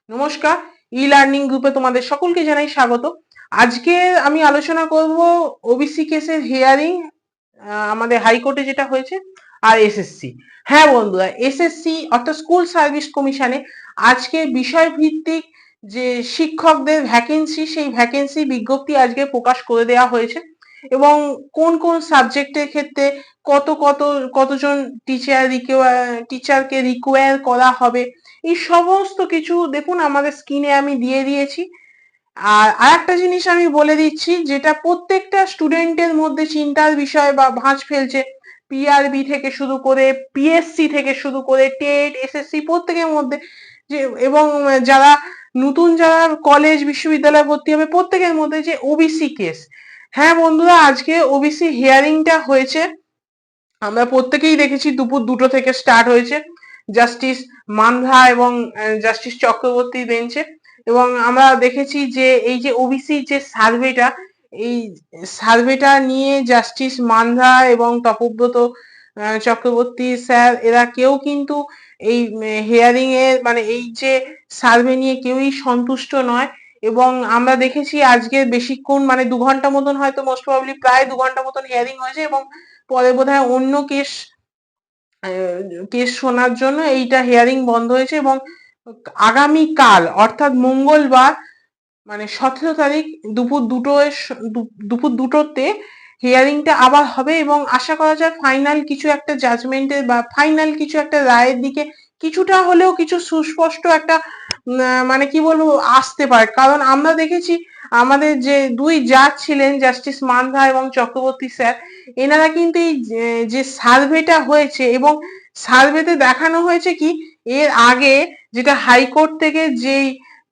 নমস্কার, e learning গ্রুপে তোমাদের সকলকে জানাই স্বাগত। আজকে আমি আলোচনা করব ওবিসি কেসের হিয়ারিং আমাদের হাইকোর্টে যেটা হয়েছে আর এসএসসি। হ্যাঁ বন্ধুরা, এসএসসি অর্থাৎ স্কুল সার্ভিস কমিশনে আজকে বিষয় ভিত্তিক যে শিক্ষকদের ভ্যাকেন্সি, সেই ভ্যাকেন্সি বিজ্ঞপ্তি আজকে প্রকাশ করে দেওয়া হয়েছে এবং কোন কোন সাবজেক্টের ক্ষেত্রে কতজন টিচারকে রিকোয়ার করা হবে, এই সমস্ত কিছু দেখুন আমাদের স্ক্রিনে আমি দিয়ে দিয়েছি। আর আরেকটা জিনিস আমি বলে দিচ্ছি, যেটা প্রত্যেকটা স্টুডেন্টের মধ্যে চিন্তার বিষয় বা ভাঁজ ফেলছে, পিআরবি থেকে শুরু করে পিএসসি থেকে শুরু করে টেট, এসএসসি প্রত্যেকের মধ্যে, যে এবং যারা কলেজ বিশ্ববিদ্যালয়ে ভর্তি হবে প্রত্যেকের মধ্যে যে ওবিসি কেস। হ্যাঁ বন্ধুরা, আজকে ওবিসি হিয়ারিংটা হয়েছে। আমরা প্রত্যেকেই দেখেছি দুপুর 2টো থেকে স্টার্ট হয়েছে জাস্টিস মানভা এবং জাস্টিস চক্রবর্তী বেঞ্চে। এবং আমরা দেখেছি যে এই যে ওবিসি যে সার্ভেটা, এই সার্ভেটা নিয়ে জাস্টিস মানভা এবং তপব্রত চক্রবর্তী স্যার এরা কেউ কিন্তু এই হিয়ারিং এর মানে এই যে সার্ভে নিয়ে কেউই সন্তুষ্ট নয়। এবং আমরা দেখেছি আজকে বেশিক্ষণ মানে 2 ঘন্টা মতন, হয়তো মোস্ট প্রবাবলি প্রায় 2 ঘন্টা মতন হিয়ারিং হয়েছে এবং পরে বোধহয় অন্য কেস শোনার জন্য এইটা হিয়ারিং বন্ধ হয়েছে। এবং আগামীকাল অর্থাৎ মঙ্গলবার মানে 17 তারিখ দুপুর দুটোতে হিয়ারিংটা আবার হবে এবং আশা করা যায় ফাইনাল কিছু একটা জাজমেন্টের বা ফাইনাল কিছু একটা রায়ের দিকে কিছুটা হলেও কিছু সুস্পষ্ট একটা মানে কি বলবো আসতে পারে। কারণ আমরা দেখেছি আমাদের যে দুই জাজ ছিলেন জাস্টিস মানভা এবং চক্রবর্তী স্যার, এনারা কিন্তু এই যে সার্ভেটা হয়েছে এবং সার্ভেতে দেখানো হয়েছে কি এর আগে যেটা হাইকোর্ট থেকে যেই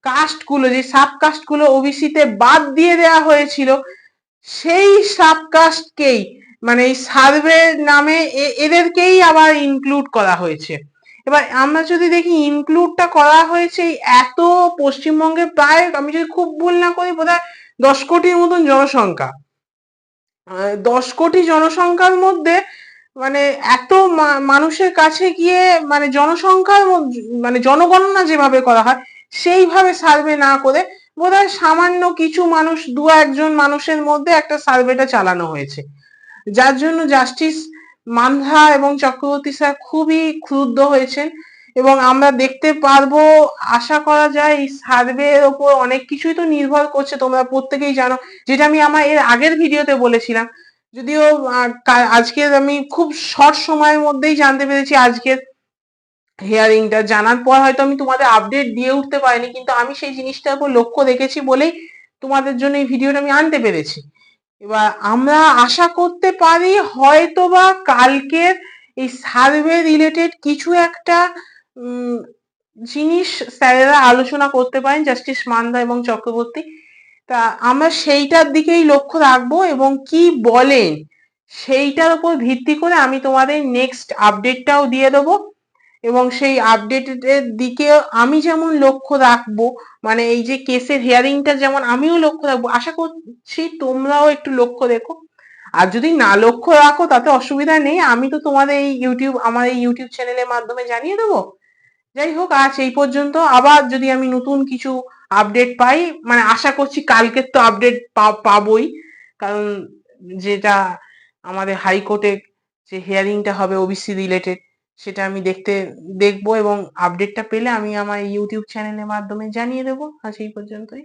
কাস্টগুলো, যে সাব কাস্টগুলো ওবিসিতে বাদ দিয়ে দেওয়া হয়েছিল, সেই সাব কাস্টকেই মানে এই সার্ভের নামে এদেরকেই আবার ইনক্লুড করা হয়েছে। এবার আমরা যদি দেখি ইনক্লুডটা করা হয়েছে এত পশ্চিমবঙ্গে প্রায়, আমি যদি খুব ভুল না করি, বোধহয় 10 কোটির মতন জনসংখ্যা। 10 কোটি জনসংখ্যার মধ্যে মানে এত মানুষের কাছে গিয়ে মানে জনসংখ্যার মানে জনগণনা যেভাবে করা হয় সেইভাবে সার্ভে না করে বোধহয় সামান্য কিছু মানুষ, 1জন মানুষের মধ্যে একটা সার্ভেটা চালানো হয়েছে, যার জন্য জাস্টিস মানভা এবং চক্রবর্তী স্যার খুবই ক্ষুব্ধ হয়েছেন। এবং আমরা দেখতে পারবো, আশা করা যায় এই সার্ভে এর ওপর অনেক কিছুই তো নির্ভর করছে, তোমরা প্রত্যেকেই জানো, যেটা আমি আমার এর আগের ভিডিওতে বলেছিলাম। যদিও আজকে আমি খুব শর্ট সময়ের মধ্যেই জানতে পেরেছি আজকের হিয়ারিংটা, জানার পর হয়তো আমি তোমাদের আপডেট দিয়ে উঠতে পারিনি, কিন্তু আমি সেই জিনিসটার উপর লক্ষ্য রেখেছি বলেই তোমাদের জন্য এই ভিডিওটা আমি আনতে পেরেছি। এবার আমরা আশা করতে পারি হয়তোবা কালকের এই সার্ভে রিলেটেড কিছু একটা জিনিস স্যারেরা আলোচনা করতে পারেন জাস্টিস মানদা এবং চক্রবর্তী। তা আমরা সেইটার দিকেই লক্ষ্য রাখবো এবং কি বলেন সেইটার উপর ভিত্তি করে আমি তোমাদের নেক্সট আপডেটটাও দিয়ে দেবো। এবং সেই আপডেটের দিকে আমি যেমন লক্ষ্য রাখবো, মানে এই যে কেসের হিয়ারিংটা যেমন আমিও লক্ষ্য রাখবো, আশা করছি তোমরাও একটু লক্ষ্য রেখো। আর যদি না লক্ষ্য রাখো তাতে অসুবিধা নেই, আমি তো তোমাদের আমার এই ইউটিউব চ্যানেলের মাধ্যমে জানিয়ে দেবো। যাই হোক, আজ এই পর্যন্ত। আবার যদি আমি নতুন কিছু আপডেট পাই, মানে আশা করছি কালকের তো আপডেট পাবোই, কারণ যেটা আমাদের হাইকোর্টে যে হিয়ারিংটা হবে ওবিসি রিলেটেড, সেটা আমি দেখবো এবং আপডেটটা পেলে আমি আমার ইউটিউব চ্যানেলের মাধ্যমে জানিয়ে দেবো। আজ এই পর্যন্তই।